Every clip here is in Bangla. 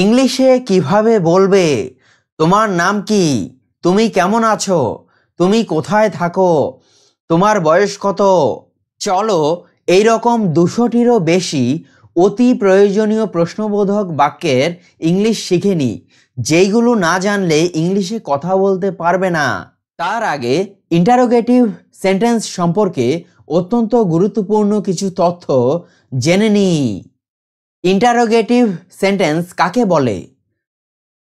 ইংলিশে কিভাবে বলবে তোমার নাম কি, তুমি কেমন আছো, তুমি কোথায় থাকো, তোমার বয়স কত। চলো এই রকম 200টিরও বেশি অতি প্রয়োজনীয় প্রশ্নবোধক বাক্যের ইংলিশ শিখে নিই, যেইগুলো না জানলে ইংলিশে কথা বলতে পারবে না। তার আগে ইন্টারোগেটিভ সেন্টেন্স সম্পর্কে অত্যন্ত গুরুত্বপূর্ণ কিছু তথ্য জেনে নিই। ইন্টারোগেটিভ সেন্টেন্স কাকে বলে?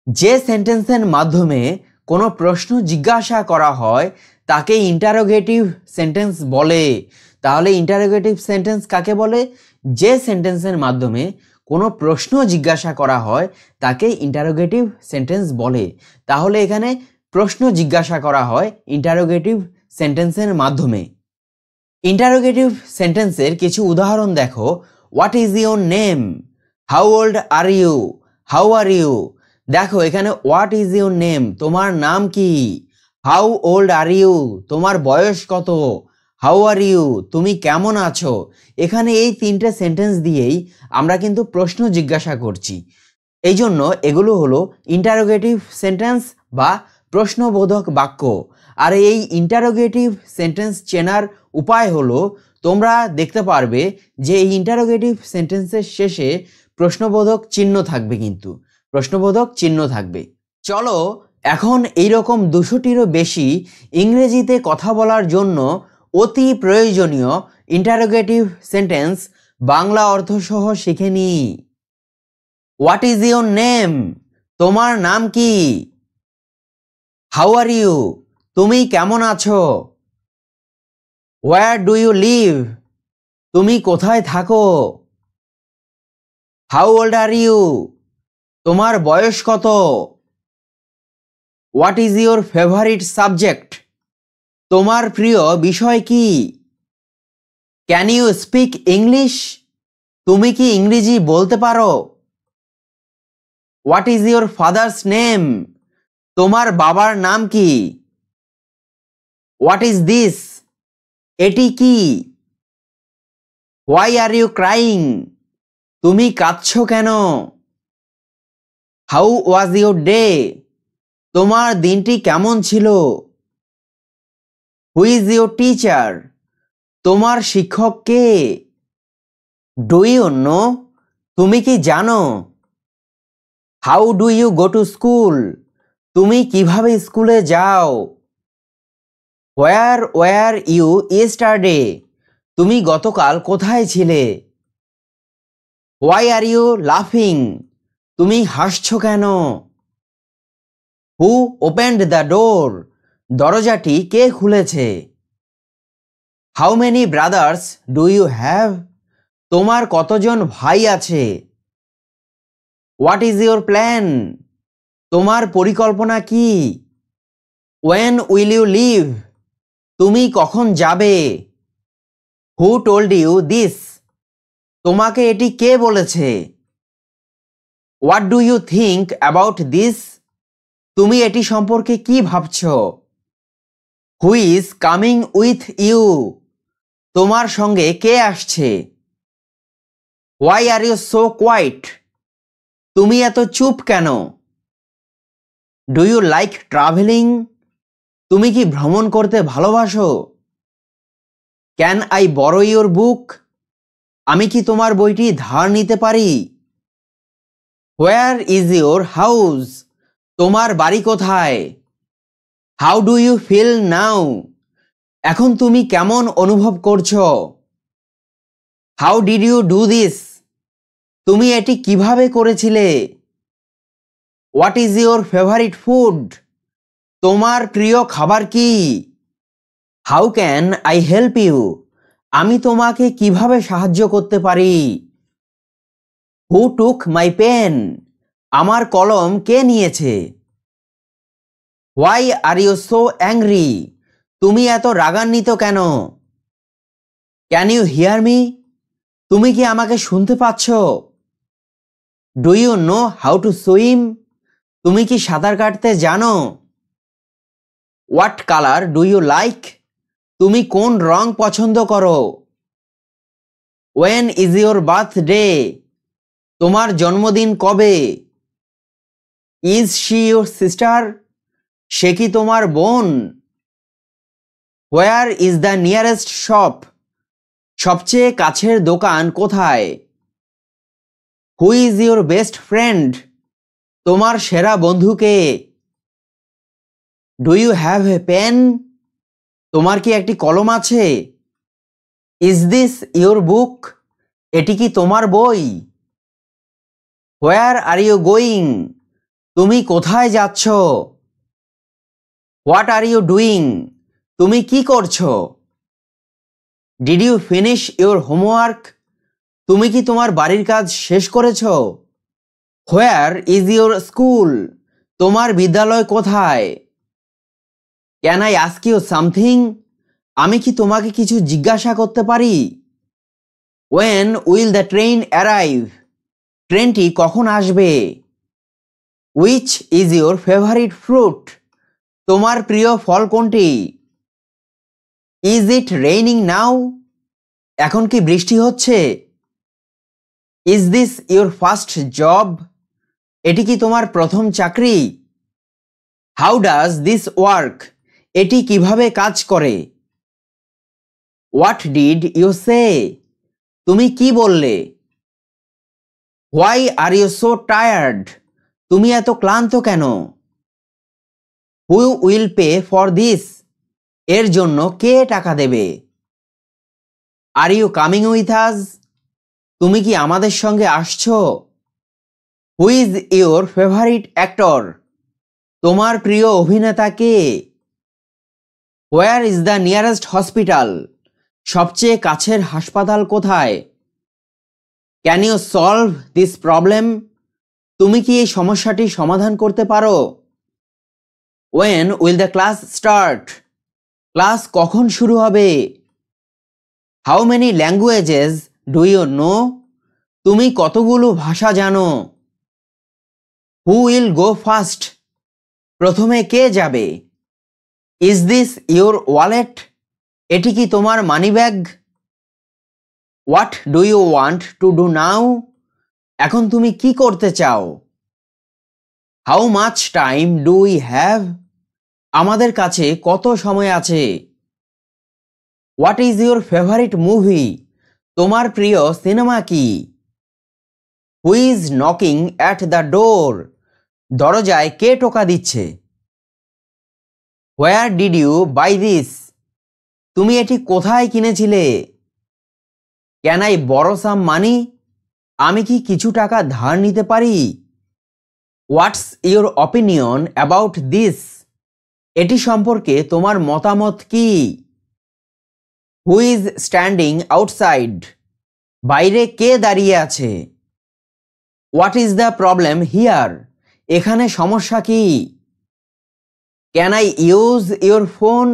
যে সেন্টেন্সের মাধ্যমে কোনো প্রশ্ন জিজ্ঞাসা করা হয় তাকে ইন্টারোগেটিভ সেন্টেন্স বলে। তাহলে ইন্টারোগেটিভ সেন্টেন্স কাকে বলে? যে সেন্টেন্সের মাধ্যমে কোনো প্রশ্ন জিজ্ঞাসা করা হয় তাকে ইন্টারোগেটিভ সেন্টেন্স বলে। তাহলে এখানে প্রশ্ন জিজ্ঞাসা করা হয় ইন্টারোগেটিভ সেন্টেন্সের মাধ্যমে। ইন্টারোগেটিভ সেন্টেন্সের কিছু উদাহরণ দেখো। What is your name, how old are you, how are you. দেখো এখানে হোয়াট ইজ ইউর নেম, তোমার নাম কি, হাউ ওল্ড আর ইউ, তোমার বয়স কত, হাউ আর ইউ, তুমি কেমন আছো। এখানে এই তিনটে সেন্টেন্স দিয়েই আমরা কিন্তু প্রশ্ন জিজ্ঞাসা করছি, এই জন্য এগুলো হলো ইন্টারোগেটিভ সেন্টেন্স বা প্রশ্নবোধক বাক্য। আর এই ইন্টারোগেটিভ সেন্টেন্স চেনার উপায় হলো তোমরা দেখতে পারবে যে এই ইন্টারোগেটিভ সেন্টেন্সের শেষে প্রশ্নবোধক চিহ্ন থাকবে, কিন্তু প্রশ্নবোধক চিহ্ন থাকবে। চলো এখন এইরকম 200টিরও বেশি ইংরেজিতে কথা বলার জন্য অতি প্রয়োজনীয় ইন্টারোগেটিভ সেন্টেন্স বাংলা অর্থসহ শিখে নিই। হোয়াট ইজ ইউর নেম, তোমার নাম কি। হাউ আর ইউ, তুমি কেমন আছো। হোয়ার ডু ইউ লিভ, তুমি কোথায় থাকো। হাউ ওল্ড আর ইউ, তোমার বয়স কত। What is your favourite subject, তোমার প্রিয় বিষয় কি। ক্যান ইউ স্পিক ইংলিশ, তুমি কি ইংরেজি বলতে পারো। What is your father's name, তোমার বাবার নাম কি। হোয়াট ইজ দিস, এটি কি। হোয়াই আর ইউ ক্রাইং, তুমি কাঁদছো কেন। হাউ ওয়াজ ইউর ডে, তোমার দিনটি কেমন ছিল। হু ইজ ইউর টিচার, তোমার শিক্ষক কে। ডু ইউ নো, তুমি কি জানো। How do you go to school, তুমি কিভাবে স্কুলে যাও। হোয়ার ওয়ার ইউ ইয়েস্টারডে, তুমি গতকাল কোথায় ছিলে। হোয়াই আর ইউ লাফিং, তুমি হাসছো কেন। হু ওপেন্ড দ্য ডোর, দরজাটি কে খুলেছে। How many brothers do you have, তোমার কতজন ভাই আছে। হোয়াট ইজ ইউর প্ল্যান, তোমার পরিকল্পনা কি। ওয়েন উইল ইউ লিভ, তুমি কখন যাবে। হু টোল্ড ইউ দিস, তোমাকে এটি কে বলেছে। What do you think about this, তুমি এটি সম্পর্কে কি ভাবছো। Who is coming with you, তোমার সঙ্গে কে আসছে। Why are you so quiet, তুমি এত চুপ কেন। ডু ইউ লাইক ট্রাভেলিং, তুমি কি ভ্রমণ করতে ভালোবাসো। Can I borrow your book, আমি কি তোমার বইটি ধার নিতে পারি। হোয়ার ইজ ইউর হাউস, তোমার বাড়ি কোথায়। How do you feel now, এখন তুমি কেমন অনুভব করছো। How did you do this, তুমি এটি কিভাবে করেছিলে। What is your favourite food, তোমার প্রিয় খাবার কি। How can I help you, আমি তোমাকে কিভাবে সাহায্য করতে পারি। হু টুক মাই পেন, আমার কলম কে নিয়েছে। Why are you so angry, তুমি এত রাগান্বিত কেন। ক্যান ইউ হিয়ার মি, তুমি কি আমাকে শুনতে পাচ্ছ। Do you know how to swim, তুমি কি সাঁতার কাটতে জানো। What colour do you like, তুমি কোন রং পছন্দ করো। ওয়েন ইজ ইউর বার্থডে, তোমার জন্মদিন কবে। Is she your sister? সে কি তোমার বোন? Where is the nearest shop? সবচেয়ে কাছের দোকান কোথায়? Who is your best friend? তোমার সেরা বন্ধু কে? Do you have a pen? তোমার কি একটি কলম আছে? Is this your book? এটি কি তোমার বই? Where are you going? তুমি কোথায় যাচ্ছ? What are you doing? তুমি কি করছো? Did you finish your homework? তুমি কি তোমার বাড়ির কাজ শেষ করেছো? Where is your school? তোমার বিদ্যালয় কোথায়? Can I ask you something? আমি কি তোমাকে কিছু জিজ্ঞাসা করতে পারি? When will the train arrive? ট্রেনটি কখন আসবে? Which is your favourite fruit? তোমার প্রিয় ফল কোনটি? Is it raining now? এখন কি বৃষ্টি হচ্ছে? Is this your first job? এটি কি তোমার প্রথম চাকরি? How does this work? এটি কিভাবে কাজ করে? হোয়াট ডিড ইউ সে? তুমি কি বললে? Why are you so tired? তুমি এত ক্লান্ত কেন? Who will pay for this? এর জন্য কে টাকা দেবে? Are you coming with us? তুমি কি আমাদের সঙ্গে আসছো? Who is your favourite actor? তোমার প্রিয় অভিনেতা কে? Where is the nearest hospital? সবচেয়ে কাছের হাসপাতাল কোথায়? Can you solve this problem? তুমি কি এই সমস্যাটি সমাধান করতে পারো? When will the class start? Class কখন শুরু হবে? How many languages do you know? তুমি কতগুলো ভাষা জানো? Who will go first? প্রথমে কে যাবে? Is this your wallet? এটি কি তোমার মানিব্যাগ? What do you want to do now? এখন তুমি কি করতে চাও? How much time do we have? আমাদের কাছে কত সময় আছে? What is your favourite movie? তোমার প্রিয় সিনেমা কি? Who is knocking at the door? দরজায় কে টোকা দিচ্ছে? Where did you buy this? তুমি এটি কোথায় কিনেছিলে? ক্যান আই বরো সাম মানি? আমি কি কিছু টাকা ধার নিতে পারি? What's your opinion about this? এটি সম্পর্কে তোমার মতামত কি? Who is standing outside? বাইরে কে দাঁড়িয়ে আছে? What is the problem here? এখানে সমস্যা কি? Can I use your phone?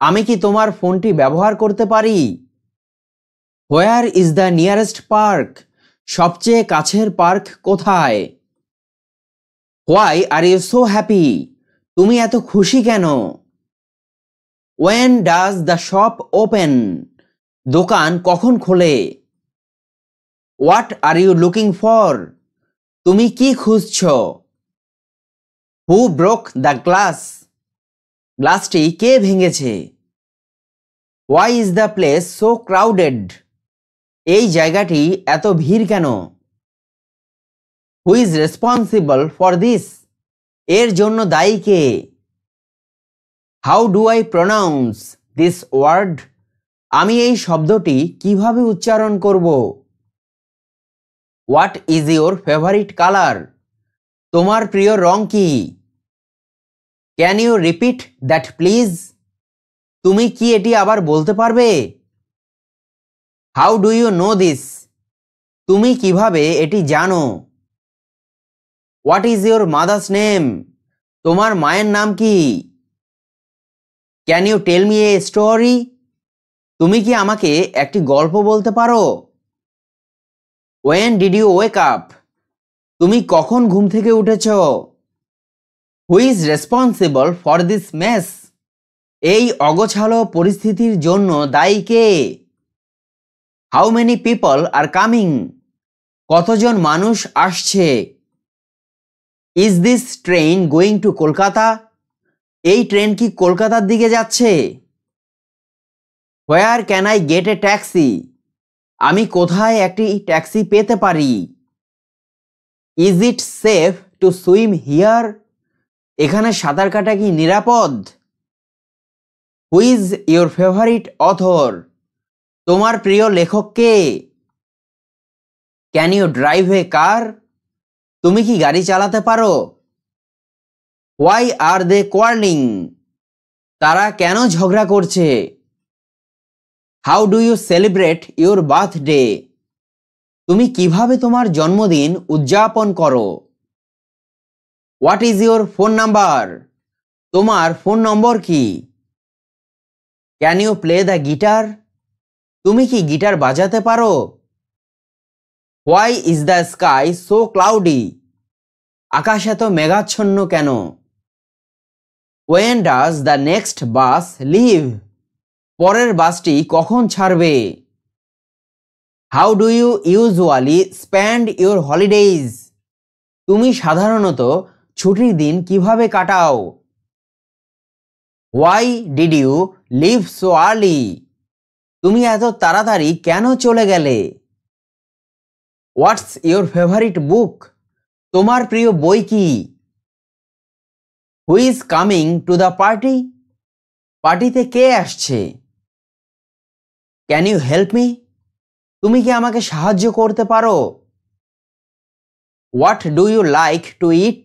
আমি কি তোমার ফোনটি ব্যবহার করতে পারি? Where is the nearest park? সবচেয়ে কাছের পার্ক কোথায়? Why are you so happy? তুমি এত খুশি কেন? When does the shop open? দোকান কখন খোলে? What are you looking for? তুমি কি খুঁজছ? Who broke the glass? গ্লাসটি কে ভেঙেছে? Why is the place so crowded? এই জায়গাটি এত ভিড় কেন? Who is responsible for this? এর জন্য দায়ী কে? How do I pronounce this word? আমি এই শব্দটি কিভাবে উচ্চারণ করব? What is your favourite colour? তোমার প্রিয় রং কি? Can you repeat that please? তুমি কি এটি আবার বলতে পারবে? How do you know this? তুমি কিভাবে এটি জানো? What is your mother's name? তোমার মায়ের নাম কি? Can you tell me a story? তুমি কি আমাকে একটি গল্প বলতে পারো? When did you wake up? তুমি কখন ঘুম থেকে উঠেছ? Who is responsible for this mess? এই অগোছালো পরিস্থিতির জন্য দায়ী কে? How many people are coming? কতজন মানুষ আসছে? Is this train going to Kolkata? এই ট্রেন কি কলকাতার দিকে যাচ্ছে? Where can I get a taxi? আমি কোথায় একটি ট্যাক্সি পেতে পারি? Is it safe to swim here? এখানে সাঁতার কাটা কি নিরাপদ? Who is your favourite author? তোমার প্রিয় লেখক কে? Can you drive a car? তুমি কি গাড়ি চালাতে পারো? Why are they quarrelling? তারা কেন ঝগড়া করছে? How do you celebrate your birthday? তুমি কিভাবে তোমার জন্মদিন উদযাপন করো? What is your phone number? তোমার ফোন নম্বর কি? Can you play the guitar? তুমি কি গিটার বাজাতে পারো? Why is the sky so cloudy? আকাশ এত মেঘাচ্ছন্ন কেন? When does the next bus leave? পরের বাসটি কখন ছাড়বে? How do you usually spend your holidays? তুমি সাধারণত ছুটির দিন কিভাবে কাটাও? Why did you leave so early? তুমি এত তাড়াতাড়ি কেন চলে গেলে? What's your favourite book? তোমার প্রিয় বই কি? Who is coming to the party? পার্টিতে কে আসছে? Can you help me? তুমি কি আমাকে সাহায্য করতে পারো? What do you like to eat?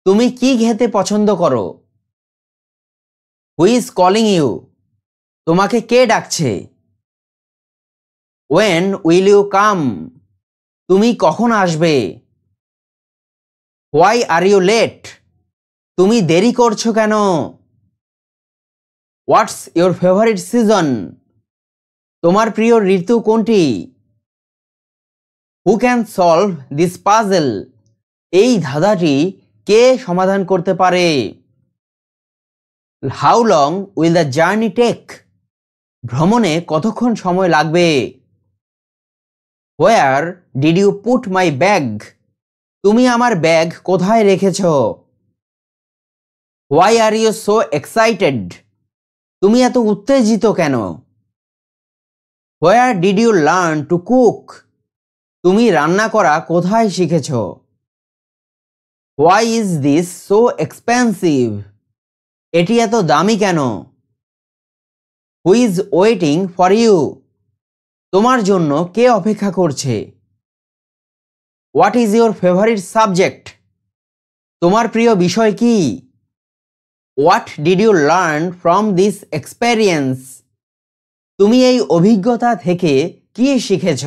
তুমি কি খেতে পছন্দ করো? Who is calling you? তোমাকে কে ডাকছে? When will you come? তুমি কখন আসবে? Why are you late? তুমি দেরি করছো কেন? What's your favourite season? তোমার প্রিয় ঋতু কোনটি? Who can solve this puzzle? এই ধাঁধাটি কে সমাধান করতে পারে? How long will the journey take? ভ্রমণে কতক্ষণ সময় লাগবে? Where did you put my bag? তুমি আমার ব্যাগ কোথায় রেখেছ? Why are you so excited? তুমি এত উত্তেজিত কেন? Where did you learn to cook? তুমি রান্না করা কোথায় শিখেছ? Why is this so expensive? এটি এত দামি কেন? Who is waiting for you? তোমার জন্য কে অপেক্ষা করছে? What is your favourite subject? তোমার প্রিয় বিষয় কি? What did you learn from this experience? তুমি এই অভিজ্ঞতা থেকে কি শিখেছ?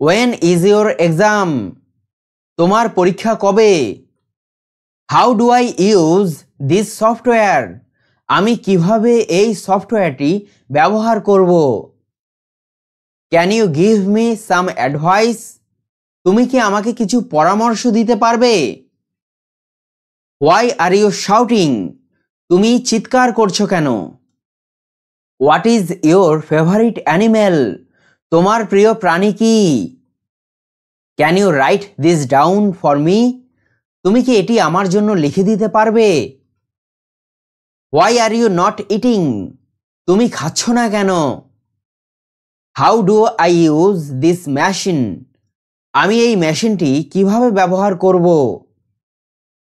When is your exam? তোমার পরীক্ষা কবে? How do I use this software? আমি কিভাবে এই সফটওয়্যারটি ব্যবহার করব? Can you give me some advice? তুমি কি আমাকে কিছু পরামর্শ দিতে পারবে? Why are you shouting? তুমি চিৎকার করছো কেন? What is your favourite animal? তোমার প্রিয় প্রাণী কি? Can you write this down for me? তুমি কি এটি আমার জন্য লিখে দিতে পারবে? Why are you not eating? তুমি খাচ্ছ না কেন? How do I use this machine? আমি এই মেশিনটি কিভাবে ব্যবহার করব?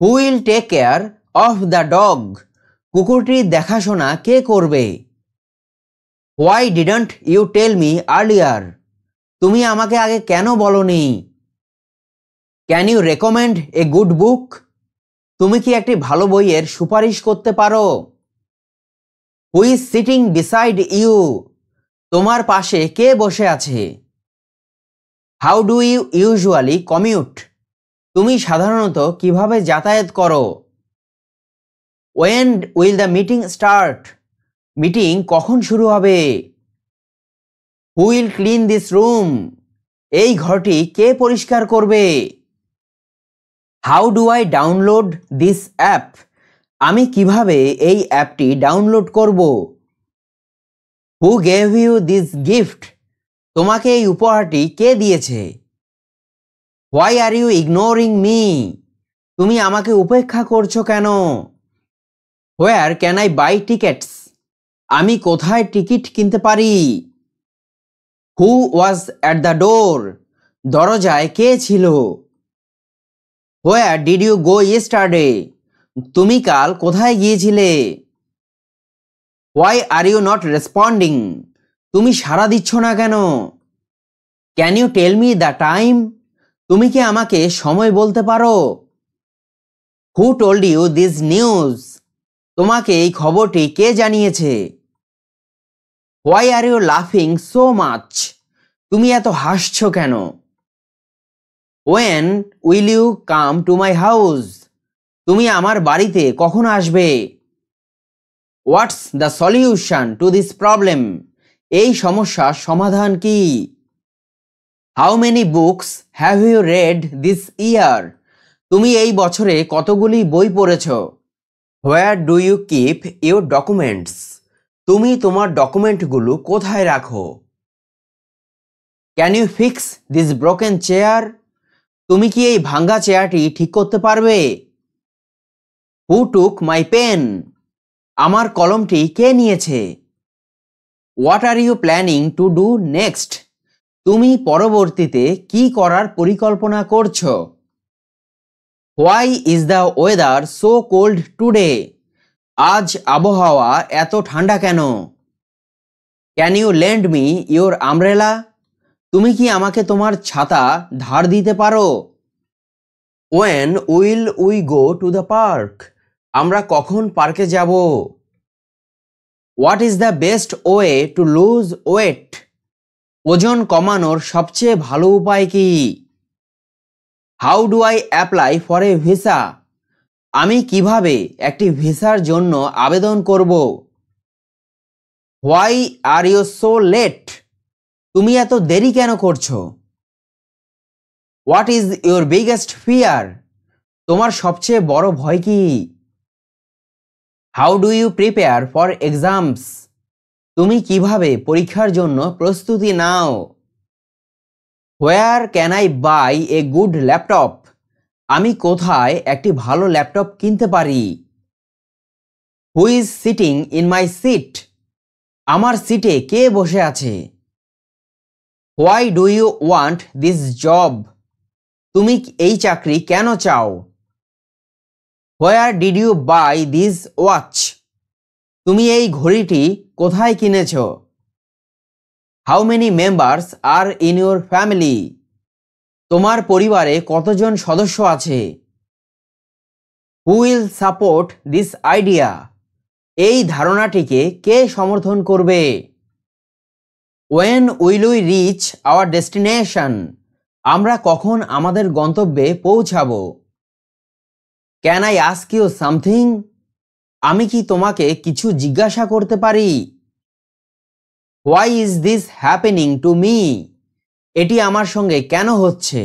Who will take care of the dog? কুকুরটির দেখাশোনা কে করবে? Why didn't you tell me earlier? তুমি আমাকে আগে কেন বলনি? Can you recommend a good book? তুমি কি একটি ভালো বইয়ের সুপারিশ করতে পারো? Who is sitting beside you? তোমার পাশে কে বসে আছে? How do you usually commute? তুমি সাধারণত কিভাবে যাতায়াত করো? When will the meeting start? Meeting কখন শুরু হবে? Who will clean this room? এই ঘরটি কে পরিষ্কার করবে? How do I download this app? আমি কিভাবে এই অ্যাপটি ডাউনলোড করব? Who gave you this gift? তোমাকে এই উপহারটি কে দিয়েছে? Why are you ignoring me? তুমি আমাকে উপেক্ষা করছো কেন? Where can I buy tickets? আমি কোথায় টিকিট কিনতে পারি? Who was at the door? দরজায় কে ছিল? Where did you go yesterday? তুমি কাল কোথায় গিয়েছিলে? Why are you not responding? তুমি সাড়া দিচ্ছ না কেন? Can you tell me the time? তুমি কি আমাকে সময় বলতে পারো? Who told you this news? তোমাকে এই খবরটি কে জানিয়েছে? হোয়াই আর ইউ লাফিং সো মাচ? তুমি এত হাসছো কেন? When will you come to my house? তুমি আমার বাড়িতে কখন আসবে? What's the solution to this problem? এই সমস্যার সমাধান কি? How many books have you read this year? তুমি এই বছরে কতগুলি বই পড়েছ? Where do you keep your documents? তুমি তোমার ডকুমেন্টগুলো কোথায় রাখো? Can you fix this broken chair? তুমি কি এই ভাঙ্গা চেয়ারটি ঠিক করতে পারবে? Who took my pen? আমার কলমটি কে নিয়েছে? What are you planning to do next? তুমি পরবর্তীতে কি করার পরিকল্পনা করছো? Why is the weather so cold today? আজ আবহাওয়া এত ঠান্ডা কেন? Can you lend me your umbrella? তুমি কি আমাকে তোমার ছাতা ধার দিতে পারো? When will we go to the park? আমরা কখন পার্কে যাব? What is the best way to lose weight? ওজন কমানোর সবচেয়ে ভালো উপায় কি? How do I apply for a visa? আমি কিভাবে একটি ভিসার জন্য আবেদন করব? Why are you so late? তুমি এত দেরি কেন করছো? What is your biggest fear? তোমার সবচেয়ে বড় ভয় কি? How do you prepare for exams? তুমি কিভাবে পরীক্ষার জন্য প্রস্তুতি নাও? Where can I buy a good laptop? আমি কোথায় একটি ভালো ল্যাপটপ কিনতে পারি? Who is sitting in my seat? আমার সিটে কে বসে আছে? Why do you want this job? তুমি এই চাকরি কেন চাও? Where did you buy this watch? তুমি এই ঘড়িটি কোথায় কিনেছ? How many members are in your family? তোমার পরিবারে কতজন সদস্য আছে? Who will support this idea? এই ধারণাটিকে কে সমর্থন করবে? When will we reach our destination? আমরা কখন আমাদের গন্তব্যে পৌঁছাবো? Can I ask you something? আমি কি তোমাকে কিছু জিজ্ঞাসা করতে পারি? Why is this happening to me? এটি আমার সঙ্গে কেন হচ্ছে?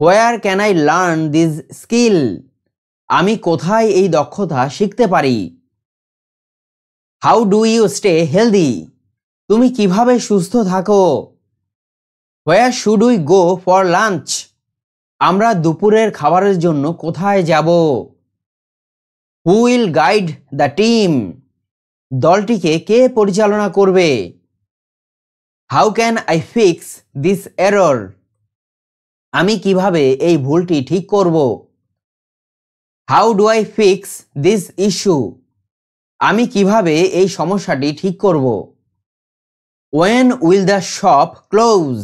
Where can I learn this skill? আমি কোথায় এই দক্ষতা শিখতে পারি? How do you stay healthy? তুমি কিভাবে সুস্থ থাকো? Where should we go for lunch? আমরা দুপুরের খাবারের জন্য কোথায় যাব? Who will guide the team? দলটিকে কে পরিচালনা করবে? How can I fix this error? আমি কিভাবে এই ভুলটি ঠিক করব? How do I fix this issue? আমি কিভাবে এই সমস্যাটি ঠিক করব? When will the shop close?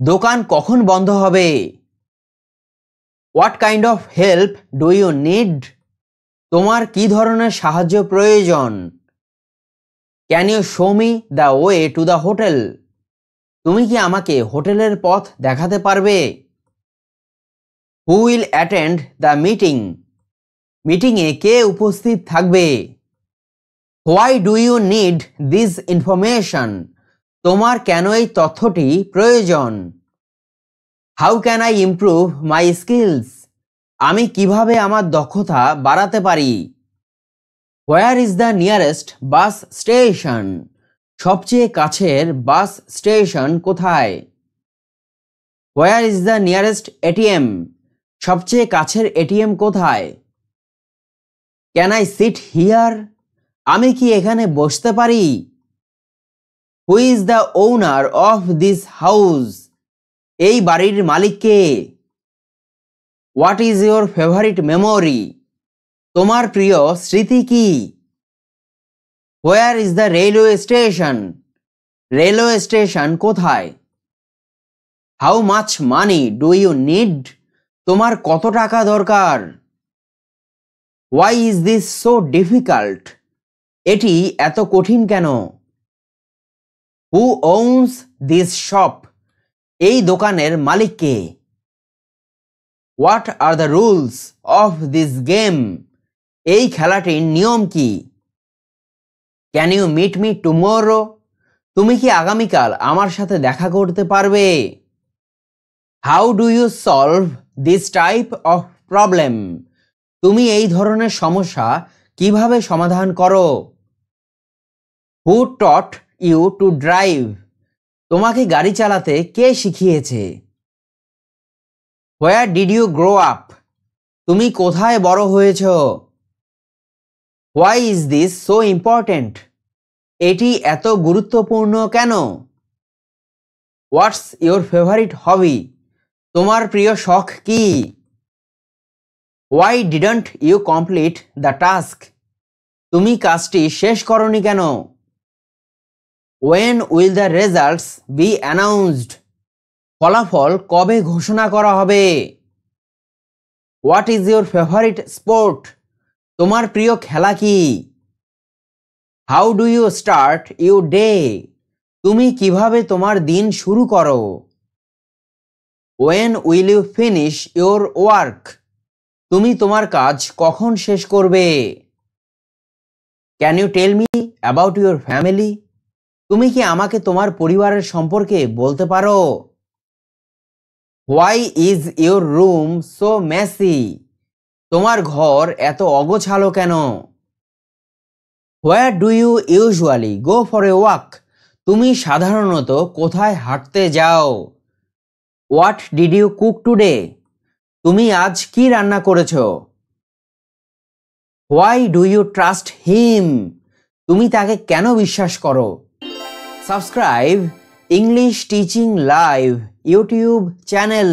দোকান কখন বন্ধ হবে? What kind of help do you need? তোমার কি ধরনের সাহায্য প্রয়োজন? Can you show me the way to the hotel? তুমি কি আমাকে হোটেলের পথ দেখাতে পারবে? Who will attend the meeting? মিটিংয়ে কে উপস্থিত থাকবে? Why do you need this information? তোমার কেন এই তথ্যটি প্রয়োজন? How can I improve my skills? আমি কিভাবে আমার দক্ষতা বাড়াতে পারি? Where is the nearest bus station? সবচেয়ে কাছের বাস স্টেশন কোথায়? Where is the nearest ATM? সবচেয়ে কাছের এটিএম কোথায়? Can I sit here? আমি কি এখানে বসতে পারি? Who is the owner of this house? এই বাড়ির মালিক কে? What is your favourite memory? তোমার প্রিয় স্মৃতি কি? Where is the railway station? Railway station কোথায়? How much money do you need? তোমার কত টাকা দরকার? Why is this so difficult? এটি এত কঠিন কেন? Who owns this shop? এই দোকানের মালিক কে? What are the rules of this game? এই খেলাটির নিয়ম কি? Can you meet me tomorrow? তুমি কি আগামীকাল আমার সাথে দেখা করতে পারবে? How do you solve this type of problem? তুমি এই ধরনের সমস্যা কিভাবে সমাধান করো? Who taught you to drive? তোমাকে গাড়ি চালাতে কে শিখিয়েছে? Where did you grow up? তুমি কোথায় বড় হয়েছ? Why is this so important? এটি এত গুরুত্বপূর্ণ কেন? What's your favourite hobby? তোমার প্রিয় শখ কি? Why didn't you complete the task? তুমি কাজটি শেষ করনি কেন? When will the results be announced? ফলাফল কবে ঘোষণা করা হবে? What is your favourite sport? তোমার প্রিয় খেলা কি? How do you start your day? তুমি কিভাবে তোমার দিন শুরু করো? When will you finish your work? তুমি তোমার কাজ কখন শেষ করবে? Can you tell me about your family? তুমি কি আমাকে তোমার পরিবারের সম্পর্কে বলতে পারো? Why is your room so messy? তোমার ঘর এত অগোছালো কেন? Where do you usually go for a walk? তুমি সাধারণত কোথায় হাঁটতে যাও? What did you cook today? তুমি আজ কি রান্না করেছ? Why do you trust him? তুমি তাকে কেন বিশ্বাস করো? Subscribe English teaching live YouTube channel.